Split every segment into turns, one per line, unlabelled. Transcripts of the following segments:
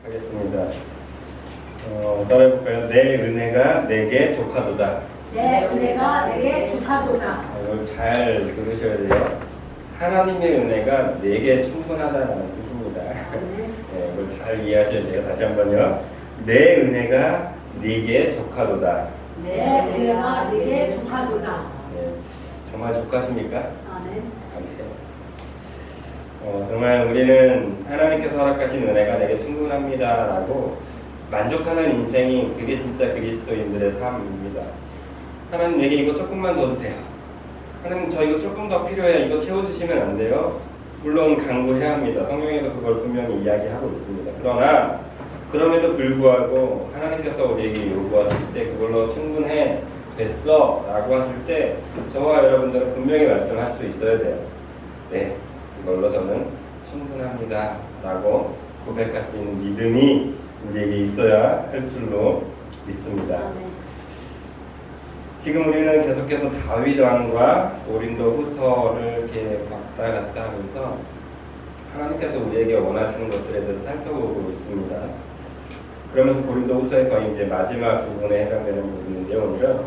하겠습니다. 따라해볼까요? 내 은혜가 내게 족하도다.
내 은혜가 내게 족하도다.
이걸 잘 들으셔야 돼요. 하나님의 은혜가 내게 충분하다는 뜻입니다. 네, 이걸 잘 이해하셔야 돼요. 다시 한번요. 내 은혜가 네게 족하도다.
내 은혜가 내게 족하도다.
네, 정말 족하십니까?
아멘.
정말 우리는 하나님께서 허락하신 은혜가 내게 충분합니다라고 만족하는 인생이 그게 진짜 그리스도인들의 삶입니다. 하나님 내게 이거 조금만 더 주세요. 하나님 저 이거 조금 더 필요해요. 이거 채워주시면 안 돼요? 물론 간구해야 합니다. 성경에도 그걸 분명히 이야기하고 있습니다. 그러나 그럼에도 불구하고 하나님께서 우리에게 요구하실 때 그걸로 충분해 됐어 라고 하실 때 저와 여러분들은 분명히 말씀할 수 있어야 돼요. 네, 이걸로 저는 충분합니다 라고 고백할 수 있는 믿음이 우리에게 있어야 할 줄로 믿습니다. 지금 우리는 계속해서 다윗 왕과 고린도 후서를 이렇게 왔다 갔다 하면서 하나님께서 우리에게 원하시는 것들에 대해서 살펴보고 있습니다. 그러면서 고린도 후서의 거의 이제 마지막 부분에 해당되는 부분인데요. 오늘은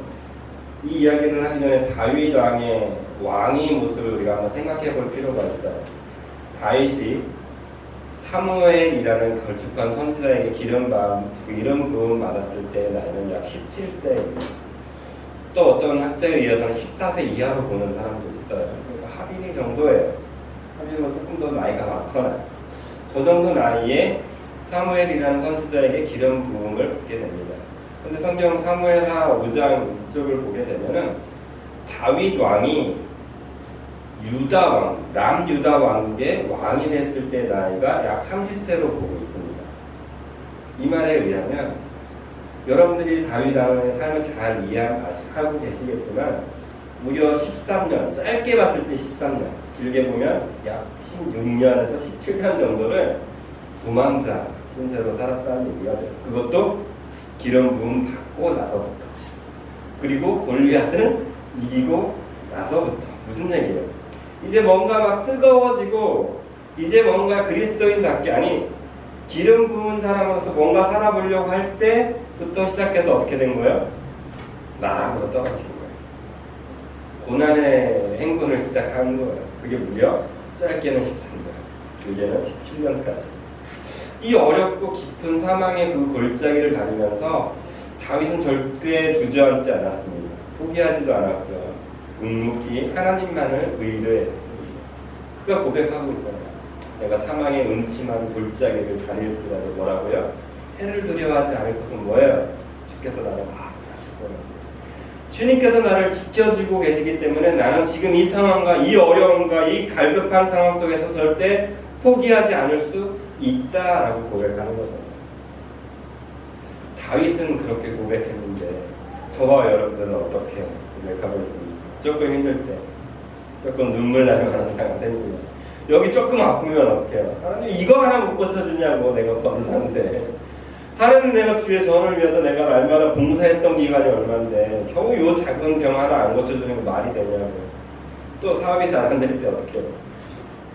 이 이야기를 하기 전에 다윗 왕의 모습을 우리가 한번 생각해 볼 필요가 있어요. 다윗이 사무엘이라는 걸쭉한 선지자에게 기름 부음 받았을 때 나이는 약 17세입니다. 또 어떤 학자에 의해서는 14세 이하로 보는 사람도 있어요. 그러니까 하빈이 정도예요. 하빈은 조금 더 나이가 많거나 저 정도 나이에 사무엘이라는 선지자에게 기름 부음을 받게 됩니다. 그런데 성경 사무엘하 5장 이쪽을 보게 되면은 다윗 왕이 유다 왕, 남유다 왕국의 왕이 됐을 때 나이가 약 30세로 보고 있습니다. 이 말에 의하면 여러분들이 다윗 왕의 삶을 잘 이해하고 계시겠지만 무려 13년, 짧게 봤을 때 13년, 길게 보면 약 16년에서 17년 정도를 도망자 신세로 살았다는 얘기가 돼요. 그것도 기름 부음 받고 나서부터. 그리고 골리앗을 이기고 나서부터. 무슨 얘기예요? 이제 뭔가 막 뜨거워지고 이제 뭔가 그리스도인답게 아니 기름 부은 사람으로서 뭔가 살아보려고 할 때부터 시작해서 어떻게 된 거예요? 나락으로 떨어진 거예요. 고난의 행군을 시작하는 거예요. 그게 무려 짧게는 13년, 길게는 17년까지. 이 어렵고 깊은 사망의 그 골짜기를 다니면서 다윗은 절대 주저앉지 않았습니다. 포기하지도 않았고요. 묵묵히 하나님만을 의뢰했습니다. 그가 고백하고 있잖아요. 내가 사망의 음침한 골짜기를 다닐지라도 뭐라고요? 해를 두려워하지 않을 것은 뭐예요? 주께서 나를 방어하실 거라고. 주님께서 나를 지켜주고 계시기 때문에 나는 지금 이 상황과 이 어려움과 이 갈급한 상황 속에서 절대 포기하지 않을 수 있다라고 고백하는 거죠. 다윗은 그렇게 고백했는데 저와 여러분들은 어떻게 고백하고 있습니까? 조금 힘들 때, 조금 눈물 나는 상황 생기면, 여기 조금 아프면 어떻게 해요? 하나님 이거 하나 못 고쳐주냐고. 내가 권사인데 하나님 내가 주의 전을 위해서 내가 날마다 봉사했던 기간이 얼마인데 겨우 요 작은 병 하나 안 고쳐주는 거 말이 되냐고. 또 사업이 잘 안 될 때 어떻게 해요?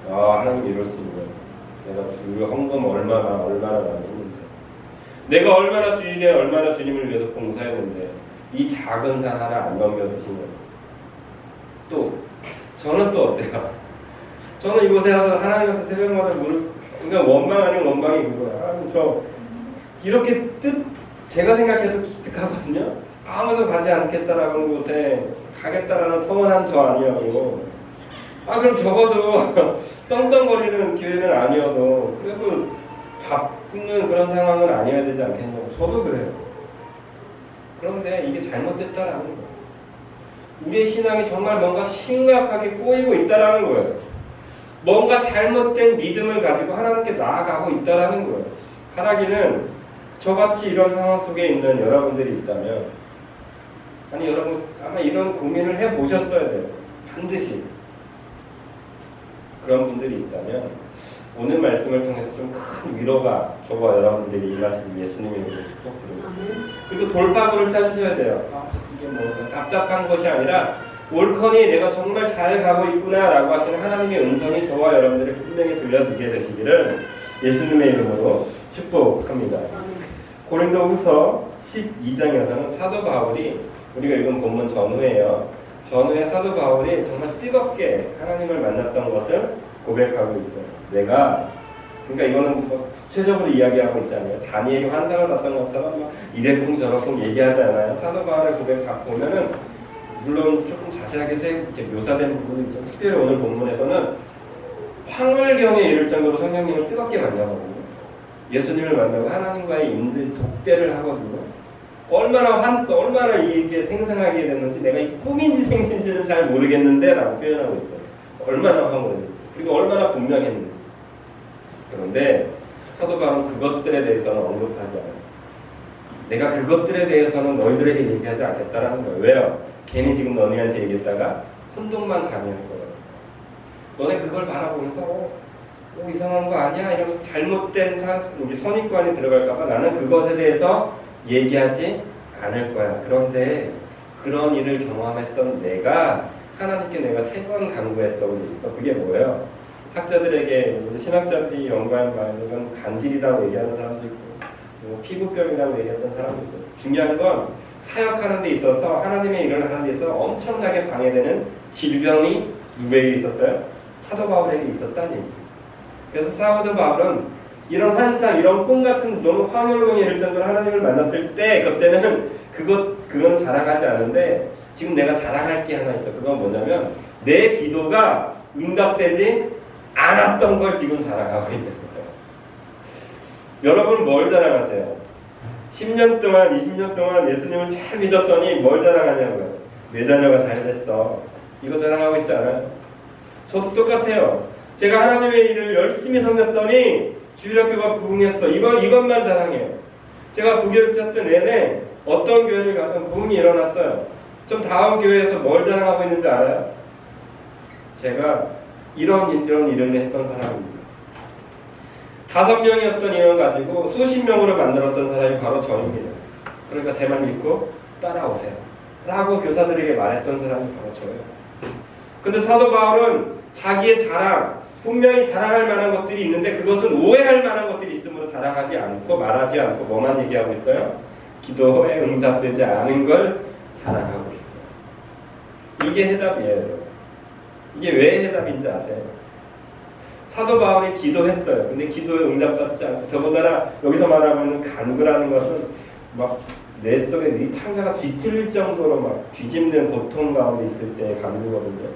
하나님 이럴 수 있는 내가 주의 헌금 얼마나 많이 했는데 내가 얼마나 주일에 얼마나 주님을 위해서 봉사했는데 이 작은 산 하나 안 넘겨주시면 또 저는 또 어때요? 저는 이곳에 와서 하나님한테 새벽마다 그러니까 원망 아닌 원망이 그거야. 하나님 저 이렇게 제가 생각해도 기특하거든요. 아무도 가지 않겠다라는 곳에 가겠다라는 서운한 저 아니어도 그럼 적어도 떵떵거리는 교회는 아니어도 그래도 밥 굶는 그런 상황은 아니어야 되지 않겠냐고. 저도 그래요. 그런데 이게 잘못됐다라는 거예요. 우리의 신앙이 정말 뭔가 심각하게 꼬이고 있다라는 거예요. 뭔가 잘못된 믿음을 가지고 하나님께 나아가고 있다라는 거예요. 하나님은 저같이 이런 상황 속에 있는 여러분들이 있다면 아니 여러분 아마 이런 고민을 해보셨어야 돼요. 반드시. 그런 분들이 있다면 오늘 말씀을 통해서 좀 큰 위로가 저와 여러분들에게 임하시길 예수님의 이름으로 축복드립니다. 그리고 돌파구를 찾으셔야 돼요. 이게 뭐 답답한 것이 아니라 올커니 내가 정말 잘 가고 있구나 라고 하시는 하나님의 음성이 저와 여러분들에게 분명히 들려지게 되시기를 예수님의 이름으로 축복합니다. 고린도후서 12장에서는 사도 바울이 우리가 읽은 본문 전후에요. 전후에 사도 바울이 정말 뜨겁게 하나님을 만났던 것을 고백하고 있어요. 내가 그러니까 이거는 뭐 구체적으로 이야기하고 있잖아요. 다니엘이 환상을 봤던 것처럼 막 이래쿵 저래쿵 얘기하지 않아요. 사도 바울의 고백 딱 보면은 물론 조금 자세하게 이렇게 묘사된 부분이 있죠. 특별히 오늘 본문에서는 황홀경에 이를 정도로 성령님을 뜨겁게 만나거든요. 예수님을 만나고 하나님과의 인들 독대를 하거든요. 얼마나 이게 생생하게 됐는지 내가 이 꿈인지 생신지는 잘 모르겠는데 라고 표현하고 있어요. 얼마나 황홀했는지 그리고 얼마나 분명했는지. 그런데 사도 바울은 그것들에 대해서는 언급하지 않아요. 내가 그것들에 대해서는 너희들에게 얘기하지 않겠다라는 거예요. 왜요? 괜히 지금 너희한테 얘기했다가 혼동만 가미할 거예요. 너네 그걸 바라보면서 이상한 거 아니야? 이러면서 잘못된 선입관이 들어갈까봐 나는 그것에 대해서 얘기하지 않을 거야. 그런데 그런 일을 경험했던 내가 하나님께 내가 3번 간구했던 게 있어. 그게 뭐예요? 학자들에게 신학자들이 연구한 말은 간질이라고 얘기하는 사람도 있고 피부병이라고 얘기했던 사람도 있어요. 중요한 건 사역하는 데 있어서 하나님의 일을 하는 데 있어서 엄청나게 방해되는 질병이 누구에게 있었어요? 사도 바울에게 있었다는 얘기예요. 그래서 사도 바울은 이런 환상, 이런 꿈 같은 너무 황홀경에 이를 정도로 하나님을 만났을 때 그때는 그건 자랑하지 않은데 지금 내가 자랑할 게 하나 있어. 그건 뭐냐면 내 기도가 응답되지 않았던 걸 지금 자랑하고 있는 거예요. 여러분 뭘 자랑하세요? 10년 동안, 20년 동안 예수님을 잘 믿었더니 뭘 자랑하냐고요? 내 자녀가 잘 됐어. 이거 자랑하고 있지 않아요? 저도 똑같아요. 제가 하나님의 일을 열심히 섬겼더니 주일학교가 부흥했어. 이것만 자랑해요. 제가 부교육자 때 내내 어떤 교회를 가든 부흥이 일어났어요. 좀 다음 교회에서 뭘 자랑하고 있는지 알아요? 제가 이런 일을 했던 사람입니다. 5명이었던 인원 가지고 수십 명으로 만들었던 사람이 바로 저입니다. 그러니까 제 말 믿고 따라오세요. 라고 교사들에게 말했던 사람이 바로 저예요. 근데 사도 바울은 자기의 자랑, 분명히 자랑할 만한 것들이 있는데 그것은 오해할 만한 것들이 있으므로 자랑하지 않고 말하지 않고 뭐만 얘기하고 있어요? 기도에 응답되지 않은 걸 자랑하고 있어요. 이게 해답이에요. 이게 왜 해답인지 아세요? 사도 바울이 기도했어요. 근데 기도에 응답받지 않고 더군다나 여기서 말하면 간구라는 것은 막 내 속에 이 창자가 뒤틀릴 정도로 막 뒤집는 고통 가운데 있을 때 간구거든요.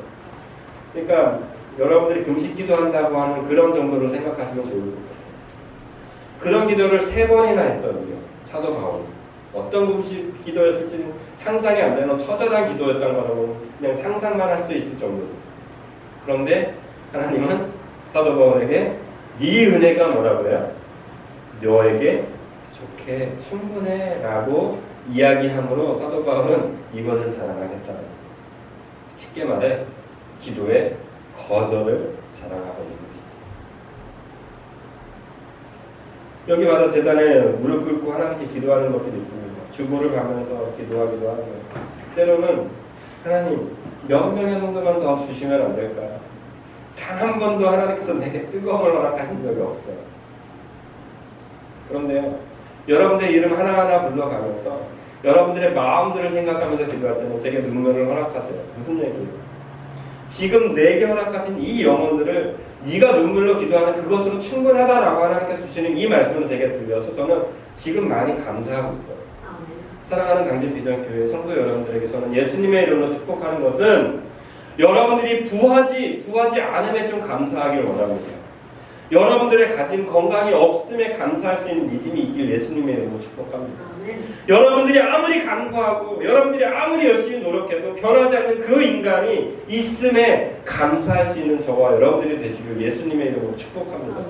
그러니까 여러분들이 금식 기도한다고 하는 그런 정도로 생각하시면 좋을 것 같아요. 그런 기도를 3번이나 했어요. 사도 바울이. 어떤 금식 기도였을지는 상상이 안 되는 처절한 기도였던 거라고 그냥 상상만 할 수도 있을 정도죠. 그런데 하나님은 사도 바울에게 네 은혜가 뭐라고 해요? 너에게 좋게 충분해 라고 이야기함으로 사도 바울은 이것을 자랑하겠다. 쉽게 말해 기도의 거절을 자랑하고 있는 것이죠. 여기마다 제단에 무릎 꿇고 하나님께 기도하는 것들이 있습니다. 주보를 가면서 기도하기도 하고 때로는 하나님 몇 명의 정도만 더 주시면 안 될까요? 단 한 번도 하나님께서 내게 뜨거움을 허락하신 적이 없어요. 그런데요, 여러분들의 이름 하나하나 불러가면서 여러분들의 마음들을 생각하면서 기도할 때는 제게 눈물을 허락하세요. 무슨 얘기예요? 지금 내게 허락하신 이 영혼들을 네가 눈물로 기도하는 그것으로 충분하다라고 하나님께서 주시는 이 말씀을 제게 들려서 저는 지금 많이 감사하고 있어요. 사랑하는 당진비전교회 성도 여러분들에게 저는 예수님의 이름으로 축복하는 것은 여러분들이 부하지 않음에 좀 감사하길 원합니다. 여러분들의 가진 건강이 없음에 감사할 수 있는 믿음이 있길 예수님의 이름으로 축복합니다. 여러분들이 아무리 간구하고 여러분들이 아무리 열심히 노력해도 변하지 않는 그 인간이 있음에 감사할 수 있는 저와 여러분들이 되시길 예수님의 이름으로 축복합니다.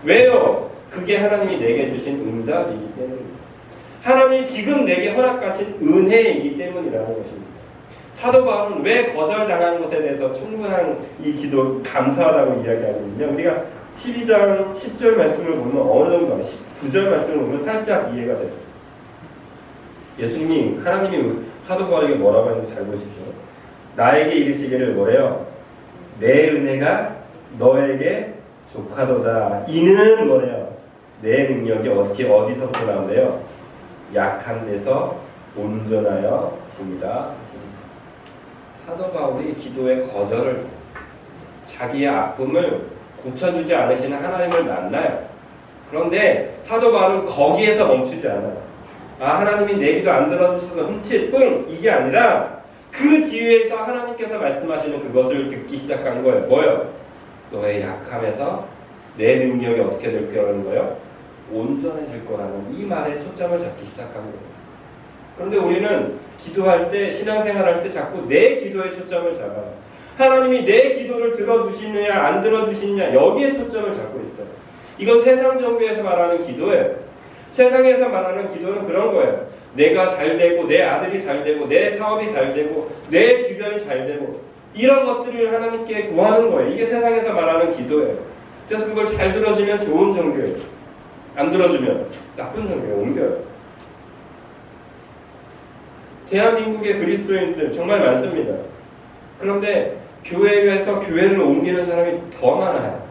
왜요? 그게 하나님이 내게 주신 응답이기 때문입니다. 하나님이 지금 내게 허락하신 은혜이기 때문이라는 것입니다. 사도 바울은 왜 거절당하는 것에 대해서 충분한 이 기도 감사하다고 이야기하거든요. 우리가 12장 10절 말씀을 보면 어느 정도 19절 말씀을 보면 살짝 이해가 돼요. 예수님이 하나님이 사도 바울에게 뭐라고 하는지 잘 보십시오. 나에게 이르시기를 뭐래요? 내 은혜가 너에게 족하도다. 이는 뭐래요? 내 능력이 어디서부터 나온대요? 약한 데서 온전하여 집니다. 사도 바울이 기도의 거절을, 자기의 아픔을 고쳐주지 않으시는 하나님을 만나요. 그런데 사도 바울은 거기에서 멈추지 않아요. 하나님이 내 기도 안 들어주셔서 흠칫 뿡 이게 아니라 그 뒤에서 하나님께서 말씀하시는 그것을 듣기 시작한 거예요. 뭐요? 너의 약함에서 내 능력이 어떻게 될 거라는 거예요? 온전해질 거라는 이 말에 초점을 잡기 시작한 거예요. 그런데 우리는 기도할 때, 신앙생활할 때 자꾸 내 기도에 초점을 잡아요. 하나님이 내 기도를 들어주시느냐 안 들어주시느냐 여기에 초점을 잡고 있어요. 이건 세상 정교에서 말하는 기도예요. 세상에서 말하는 기도는 그런 거예요. 내가 잘 되고 내 아들이 잘 되고 내 사업이 잘 되고 내 주변이 잘 되고 이런 것들을 하나님께 구하는 거예요. 이게 세상에서 말하는 기도예요. 그래서 그걸 잘 들어주면 좋은 종교예요. 안 들어주면 나쁜 종교에 옮겨요. 대한민국의 그리스도인들 정말 많습니다. 그런데 교회에서 교회를 옮기는 사람이 더 많아요.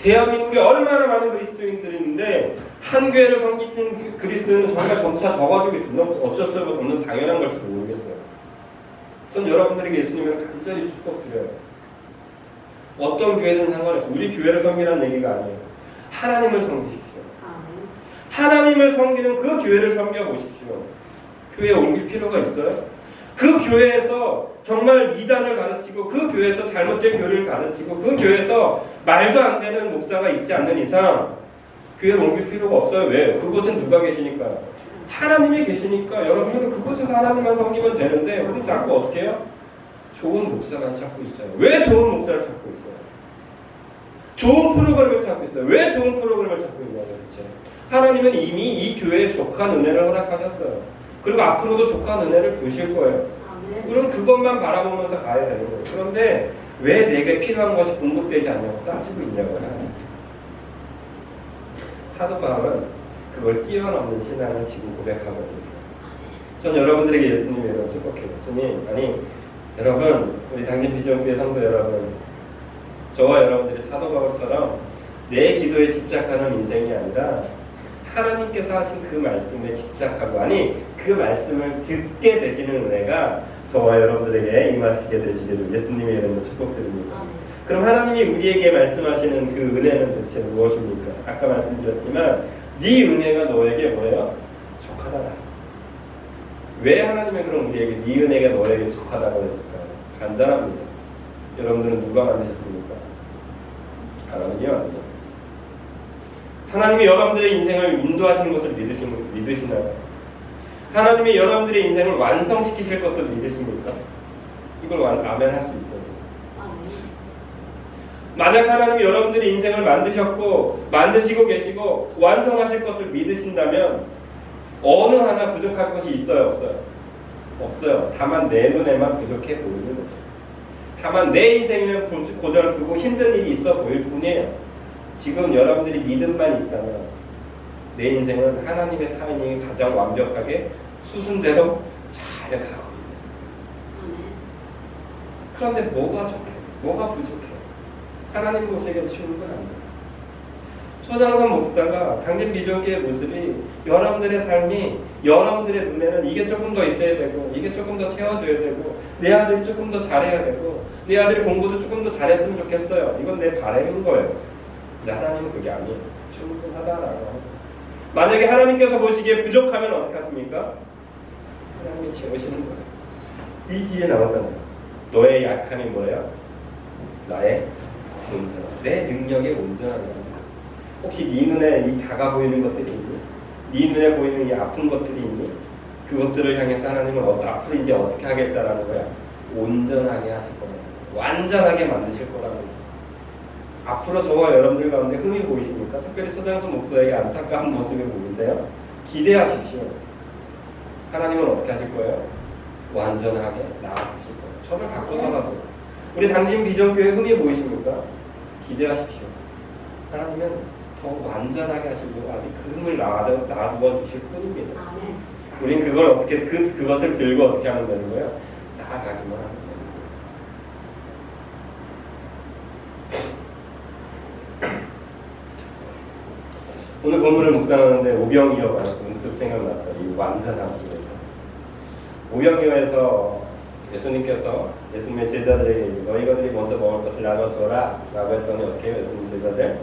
대한민국에 얼마나 많은 그리스도인들이 있는데 한 교회를 섬기는 그리스도인은 정말 점차 적어지고 있습니다. 어쩔 수 없는 당연한 걸지도 모르겠어요. 전 여러분들에게 예수님을 간절히 축복드려요. 어떤 교회든 상관없어요. 우리 교회를 섬기라는 얘기가 아니에요. 하나님을 섬기십시오. 하나님을 섬기는 그 교회를 섬겨보십시오. 교회에 옮길 필요가 있어요? 그 교회에서 정말 이단을 가르치고 그 교회에서 잘못된 교리를 가르치고 그 교회에서 말도 안 되는 목사가 있지 않는 이상 교회를 옮길 필요가 없어요. 왜? 그곳엔 누가 계시니까요? 하나님이 계시니까 여러분들은 그곳에서 하나님만 섬기면 되는데 우리 자꾸 어떻게 해요? 좋은 목사만 찾고 있어요. 왜 좋은 목사를 찾고 있어요? 좋은 프로그램을 찾고 있어요. 왜 좋은 프로그램을 찾고 있냐고 도대체. 하나님은 이미 이 교회에 족한 은혜를 허락하셨어요. 그리고 앞으로도 족한 은혜를 보실 거예요. 그럼 그것만 바라보면서 가야 되는 거예요. 그런데 왜 내게 필요한 것이 공급되지 않냐고 따지고 있냐고요. 사도 바울은 그걸 뛰어넘는 신앙을 지금 고백하거든요. 전 여러분들에게 예수님이 이런 축복해요. 주님, 아니 여러분, 우리 당진 비전교회 성도 여러분, 저와 여러분들이 사도 바울처럼 내 기도에 집착하는 인생이 아니라 하나님께서 하신 그 말씀에 집착하고, 아니 그 말씀을 듣게 되시는 은혜가 저와 여러분들에게 임하시게 되시기를 예수님의 이름으로 축복드립니다. 그럼 하나님이 우리에게 말씀하시는 그 은혜는 대체 무엇입니까? 아까 말씀드렸지만 네 은혜가 너에게 뭐예요? 족하다. 왜 하나님이 그럼 우리에게 네 은혜가 너에게 족하다고 했을까요? 간단합니다. 여러분들은 누가 만드셨습니까? 하나님이 만드셨습니다. 하나님이 여러분들의 인생을 인도하시는 것을 믿으시나요? 하나님이 여러분들의 인생을 완성시키실 것을 믿으십니까? 이걸 아멘 할 수 있어요. 만약 하나님이 여러분들의 인생을 만드셨고 만드시고 계시고 완성하실 것을 믿으신다면 어느 하나 부족할 것이 있어요? 없어요? 없어요. 다만 내 눈에만 부족해 보이는 거죠. 다만 내 인생에는 고달프고 힘든 일이 있어 보일 뿐이에요. 지금 여러분들이 믿음만 있다면 내 인생은 하나님의 타이밍이 가장 완벽하게 수순대로 잘 가고 있다. 그런데 뭐가 좋게? 뭐가 부족해? 하나님 보시기엔 충분합니다. 소장선 목사가 당진 비전교의 모습이 여러분들의 삶이 여러분들의 눈에는 이게 조금 더 있어야 되고 이게 조금 더 채워줘야 되고 내 아들이 조금 더 잘해야 되고 내 아들이 공부도 조금 더 잘했으면 좋겠어요. 이건 내 바람인 거예요. 근데 하나님은 그게 아니에요. 충분하다라고 합니다. 만약에 하나님께서 보시기에 부족하면 어떻게 하십니까? 하나님이 채우시는 거예요. 이 뒤에 나와서는 너의 약함이 뭐예요? 나의 온전함, 내 능력의 온전함이다. 혹시 네 눈에 이 작아 보이는 것들이 있니? 네 눈에 보이는 이 아픈 것들이 있니? 그것들을 향해서 하나님은 앞으로 이제 어떻게 하겠다라는 거야? 온전하게 하실 거야. 완전하게 만드실 거라는 거야. 앞으로 저와 여러분들 가운데 흠이 보이십니까? 특별히 소장선 목사에게 안타까운 모습을 보이세요? 기대하십시오. 하나님은 어떻게 하실 거예요? 완전하게 나아가실 거예요. 저를 바꾸서라도. 우리 당진 비전교회 흠이 보이십니까? 기대하십시오. 하나님은 더 완전하게 하시고 아직 그 흠을 놔두어 주실 뿐입니다. 우린 그걸 어떻게 그것을 들고 어떻게 하면 되는 거예요? 나아가기만 하는 거예요. 오늘 본문을 묵상하는데 오병이어가 문득 생각났어요. 이 완전함 속에서. 오병이어에서 예수님께서 예수님의 제자들에게 너희가들이 먼저 먹을 것을 나눠줘라 라고 했더니 어떻게 해요? 예수님 제자들?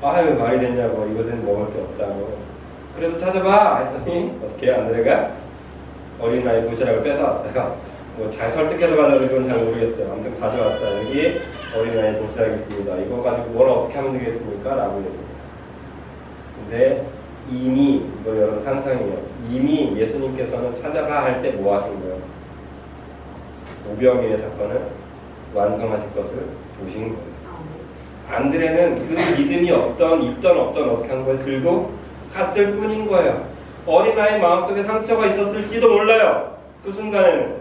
아유 말이 됐냐고, 이것은 먹을 게 없다고. 그래도 찾아봐 했더니 어떻게 해요? 안드레가 어린아이 도시락을 뺏어왔어요. 뭐 잘 설득해서 가져온 건 잘 모르겠어요. 아무튼 가져왔어요. 여기 어린아이 도시락이 있습니다. 이거 가지고 뭘 어떻게 하면 되겠습니까? 라고 얘기해요. 근데 이미, 이거 여러분 상상이에요. 이미 예수님께서는 찾아봐 할 때 뭐 하신 거예요? 오병이어의 사건을 완성하실 것을 보신 거예요. 안드레는 그 믿음이 있던 없던 어떻게 한 거예요? 들고 갔을 뿐인 거예요. 어린아이 마음속에 상처가 있었을지도 몰라요. 그 순간에는.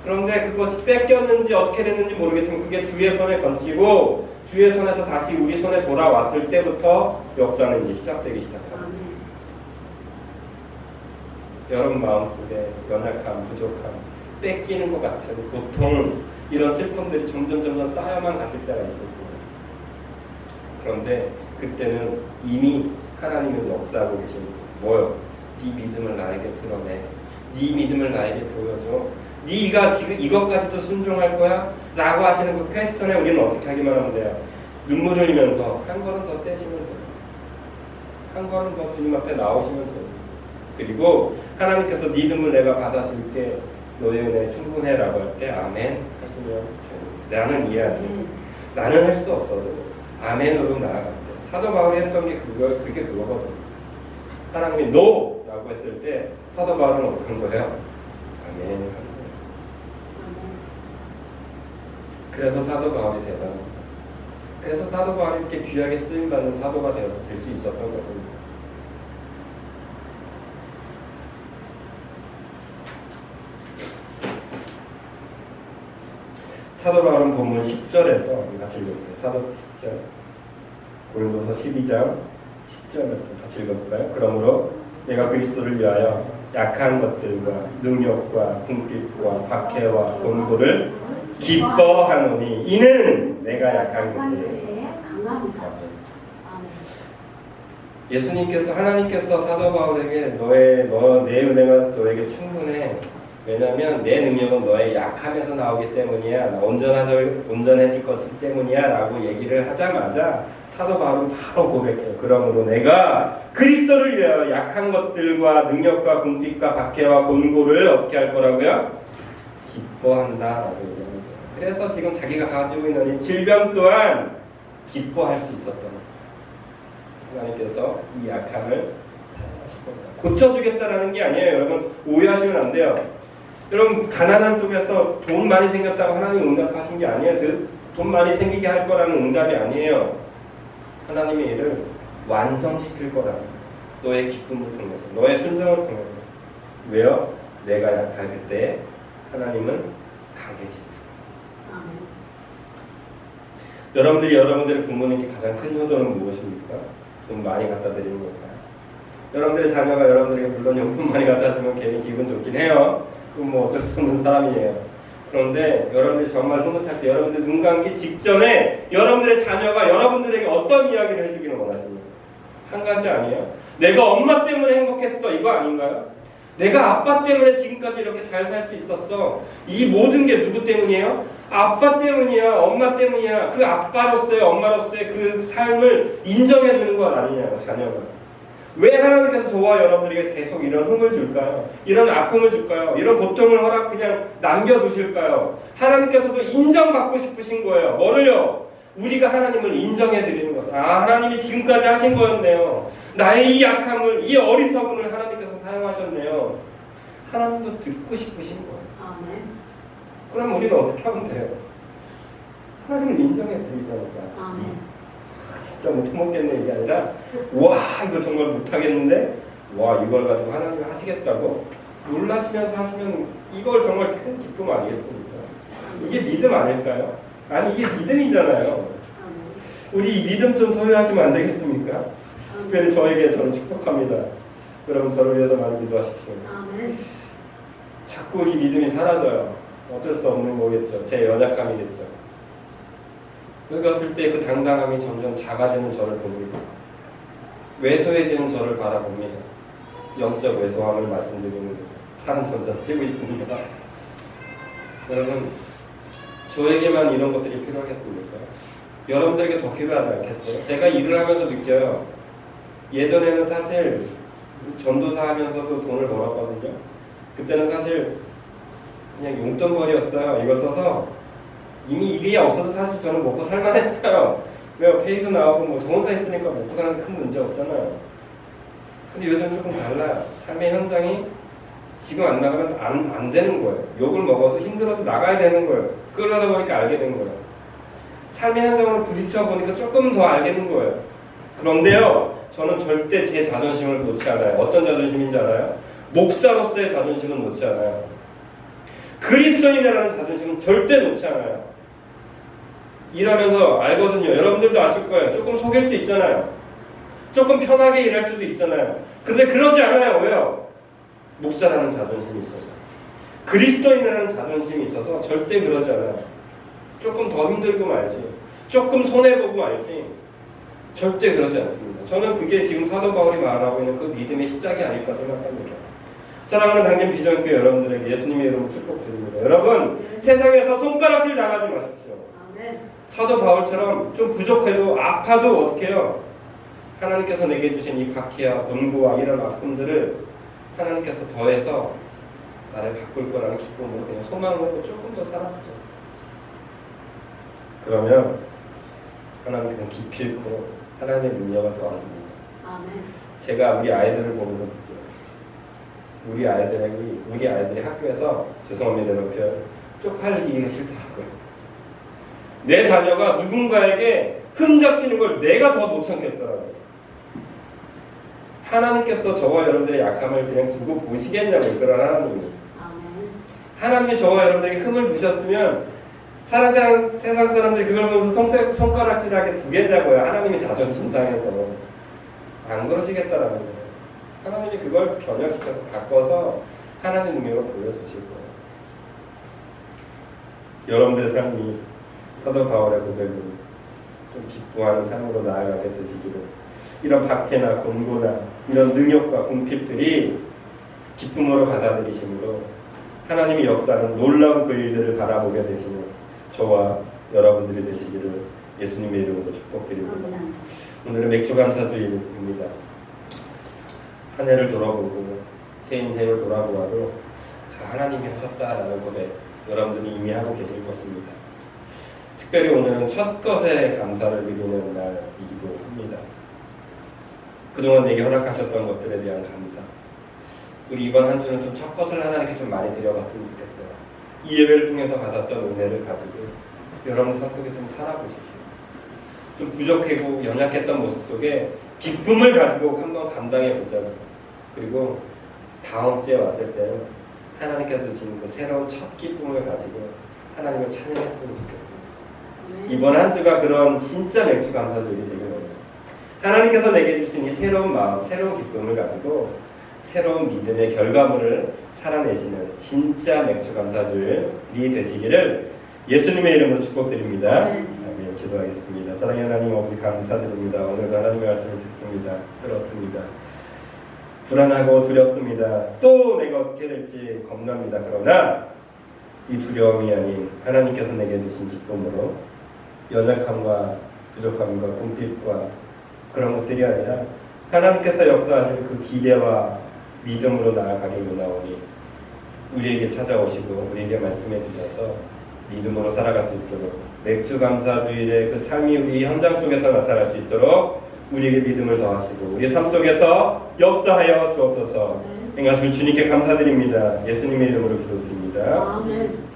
그런데 그것이 뺏겼는지 어떻게 됐는지 모르겠지만 그게 주의 손에 건지고 주의 손에서 다시 우리 손에 돌아왔을 때부터 역사는 이제 시작되기 시작합니다. 여러분 마음속에 연약함, 부족함, 뺏기는 것 같은 고통, 이런 슬픔들이 점점 쌓여만 가실 때가 있을 거예요. 그런데 그때는 이미 하나님은 역사하고 계신 거예요. 뭐요? 네 믿음을 나에게 드러내. 네 믿음을 나에게 보여줘. 네가 지금 이것까지도 순종할 거야? 라고 하시는 그 퀘스천에 우리는 어떻게 하기만 하면 돼요? 눈물을 흘리면서 한 걸음 더 떼시면 돼요. 한 걸음 더 주님 앞에 나오시면 돼요. 그리고 하나님께서 네 눈물 내가 받아줄게, 너의 은혜 충분해 라고 할 때 아멘 하시면 돼요. 나는 이해 안 돼. 나는 할 수 없어도 아멘으로 나아갈 때. 사도 바울이 했던 게 그게 그거거든요. 하나님이 NO! 라고 했을 때 사도 바울은 어떻게 한 거예요? 아멘 하는 거예요. 그래서 사도 바울이 대단합니다. 그래서 사도 바울이 이렇게 귀하게 쓰임받는 사도가 되어서 될 수 있었던 것입니다. 사도 바울은 본문 10절에서 같이 읽어볼까요? 사도 10절 고린도서 12장 10절에서 같이 읽어볼까요? 그러므로 내가 그리스도를 위하여 약한 것들과 능력과 궁핍과 박해와 곤고를 기뻐하노니 이는 내가 약한 그때 예수님께서 하나님께서 사도 바울에게 내 은혜가 너에게 충분해. 왜냐하면 내 능력은 너의 약함에서 나오기 때문이야. 온전해질 것이기 때문이야 라고 얘기를 하자마자 사도 바울은 바로 고백해요. 그러므로 내가 그리스도를 위하여 약한 것들과 능력과 궁핍과 박해와 곤고를 어떻게 할 거라고요? 기뻐한다 라고 얘기합니다. 그래서 지금 자기가 가지고 있는 이 질병 또한 기뻐할 수 있었던 거예요. 하나님께서 이 약함을 사용하실 겁니다. 고쳐주겠다라는 게 아니에요. 여러분 오해하시면 안 돼요. 여러분 가난한 속에서 돈 많이 생겼다고 하나님 응답하신 게 아니에요. 돈 많이 생기게 할 거라는 응답이 아니에요. 하나님의 일을 완성시킬 거라는, 너의 기쁨을 통해서, 너의 순종을 통해서. 왜요? 내가 약할 그때 하나님은 강해집니다. 여러분들의 부모님께 가장 큰 효도는 무엇입니까? 돈 많이 갖다 드리는 걸까요? 여러분들의 자녀가 여러분들에게 물론 용돈 많이 갖다 주면 괜히 기분 좋긴 해요. 그건 뭐 어쩔 수 없는 사람이에요. 그런데 여러분들이 정말 흐뭇할 때, 여러분들 눈 감기 직전에 여러분들의 자녀가 여러분들에게 어떤 이야기를 해주기를 원하십니까? 한 가지 아니에요? 내가 엄마 때문에 행복했어, 이거 아닌가요? 내가 아빠 때문에 지금까지 이렇게 잘 살 수 있었어. 이 모든 게 누구 때문이에요? 아빠 때문이야, 엄마 때문이야. 그 아빠로서의, 엄마로서의 그 삶을 인정해 주는 것 아니냐고, 자녀가. 왜 하나님께서 저와 여러분들에게 계속 이런 흠을 줄까요? 이런 아픔을 줄까요? 이런 고통을 그냥 남겨두실까요? 하나님께서도 인정받고 싶으신 거예요. 뭐를요? 우리가 하나님을 인정해 드리는 것. 하나님이 지금까지 하신 거였네요. 나의 이 약함을, 이 어리석음을 하나님께서 사용하셨네요. 하나님도 듣고 싶으신 거예요.
아멘.
그럼 우리는 어떻게 하면 돼요? 하나님을 인정해 드리자니까.
아멘.
진짜 못먹겠네 이게 아니라, 와 이거 정말 못하겠는데, 와 이걸 가지고 하나님이 하시겠다고 놀라시면서 하시면 이걸 정말 큰 기쁨 아니겠습니까? 이게 믿음 아닐까요? 아니 이게 믿음이잖아요. 우리 이 믿음 좀 소유하시면 안 되겠습니까? 특별히 저는 축복합니다. 여러분 저를 위해서 많이 기도하십시오. 자꾸 이 믿음이 사라져요. 어쩔 수 없는 거겠죠. 제 연약함이겠죠. 그랬을 때 그 당당함이 점점 작아지는 저를 봅니다. 왜소해지는 저를 바라봅니다. 영적 왜소함을 말씀드리는 사람 점점 찌고 있습니다. 여러분, 저에게만 이런 것들이 필요하겠습니까? 여러분들에게 더 필요하지 않겠어요? 제가 일을 하면서 느껴요. 예전에는 사실 전도사 하면서도 돈을 벌었거든요. 그때는 사실 그냥 용돈벌이였어요. 이거 써서 이미 일이 없어도 사실 저는 먹고 살만했어요. 왜 페이도 나오고 뭐 저 혼자 있으니까 먹고 사는 데 큰 문제 없잖아요. 근데 요즘 조금 달라요. 삶의 현장이 지금 안 나가면 안 되는 거예요. 욕을 먹어도 힘들어도 나가야 되는 거예요. 그러다 보니까 알게 된 거예요. 삶의 현장으로 부딪혀 보니까 조금 더 알게 된 거예요. 그런데요, 저는 절대 제 자존심을 놓지 않아요. 어떤 자존심인지 알아요? 목사로서의 자존심은 놓지 않아요. 그리스도인이라는 자존심은 절대 놓지 않아요. 일하면서 알거든요. 여러분들도 아실 거예요. 조금 속일 수 있잖아요. 조금 편하게 일할 수도 있잖아요. 근데 그러지 않아요. 왜요? 목사라는 자존심이 있어서, 그리스도인이라는 자존심이 있어서 절대 그러지 않아요. 조금 더 힘들고 말지, 조금 손해보고 말지, 절대 그러지 않습니다. 저는 그게 지금 사도 바울이 말하고 있는 그 믿음의 시작이 아닐까 생각합니다. 사랑하는 당진 비전교회 여러분들에게 예수님의 이름으로 축복드립니다. 여러분, 세상에서 손가락질 당하지 마십시오.
아멘.
사도 바울처럼 좀 부족해도 아파도 어떻게 해요? 하나님께서 내게 주신 이 박해와 권고와 이런 아픔들을 하나님께서 더해서 나를 바꿀 거라는 기쁨으로 그냥 소망으로 조금 더 살았죠. 그러면 하나님께서는 기필코 하나님의 능력을 더하십니다.
아멘.
제가 우리 아이들을 보면서 느껴요. 우리 아이들이 학교에서, 죄송합니다, 내 표현, 쪽팔리기가 싫더라고요. 내 자녀가 누군가에게 흠잡히는 걸 내가 더 못 참겠더라고요. 하나님께서 저와 여러분들의 약함을 그냥 두고 보시겠냐고요, 그런 하나님이.
아멘.
하나님이 저와 여러분들에게 흠을 두셨으면 세상 사람들이 그걸 보면서 손가락질하게 두겠냐고요. 하나님이 자존심 상해서. 안 그러시겠다라는 거예요. 하나님이 그걸 변형시켜서 바꿔서 하나님 능력을 보여주실 거예요. 여러분들의 삶이 사도 바울의 고백으로 좀 기뻐하는 삶으로 나아가게 되시기를, 이런 박해나 권고나 이런 능력과 궁핍들이 기쁨으로 받아들이심으로 하나님이 역사하는 놀라운 그 일들을 바라보게 되시는 저와 여러분들이 되시기를 예수님의 이름으로 축복드립니다. 오늘은 맥주감사주일입니다. 한 해를 돌아보고 제 인생을 돌아보아도 다 하나님이 하셨다라는 고백 여러분들이 이미 하고 계실 것입니다. 특별히 오늘은 첫 것에 감사를 드리는 날이기도 합니다. 그동안 내게 허락하셨던 것들에 대한 감사. 우리 이번 한 주는 좀 첫 것을 하나님께 좀 많이 드려봤으면 좋겠어요. 이 예배를 통해서 받았던 은혜를 가지고 여러분 삶 속에 좀 살아보십시오. 좀 부족하고 연약했던 모습 속에 기쁨을 가지고 한번 감당해 보자고요. 그리고 다음 주에 왔을 때 하나님께서 주신 그 새로운 첫 기쁨을 가지고 하나님을 찬양했으면 좋겠습니다. 이번 한 주가 그런 진짜 맥주 감사주일이 되길 원해요. 하나님께서 내게 주신 이 새로운 마음, 새로운 기쁨을 가지고 새로운 믿음의 결과물을 살아내시는 진짜 맥주 감사주일이 되시기를 예수님의 이름으로 축복드립니다. 아멘. 기도하겠습니다. 사랑의 하나님 아버지 감사드립니다. 오늘도 하나님의 말씀을 들었습니다. 불안하고 두렵습니다. 또 내가 어떻게 될지 겁납니다. 그러나 이 두려움이 아닌 하나님께서 내게 주신 기쁨으로 연약함과 부족함과 궁핍과 그런 것들이 아니라 하나님께서 역사하실 그 기대와 믿음으로 나아가길 원하오니 우리에게 찾아오시고 우리에게 말씀해 주셔서 믿음으로 살아갈 수 있도록 맥주 감사주일의 그 삶이 우리 현장 속에서 나타날 수 있도록 우리에게 믿음을 더하시고 우리 삶 속에서 역사하여 주옵소서. 행하실 주님께 감사드립니다. 예수님의 이름으로 기도드립니다.
아멘.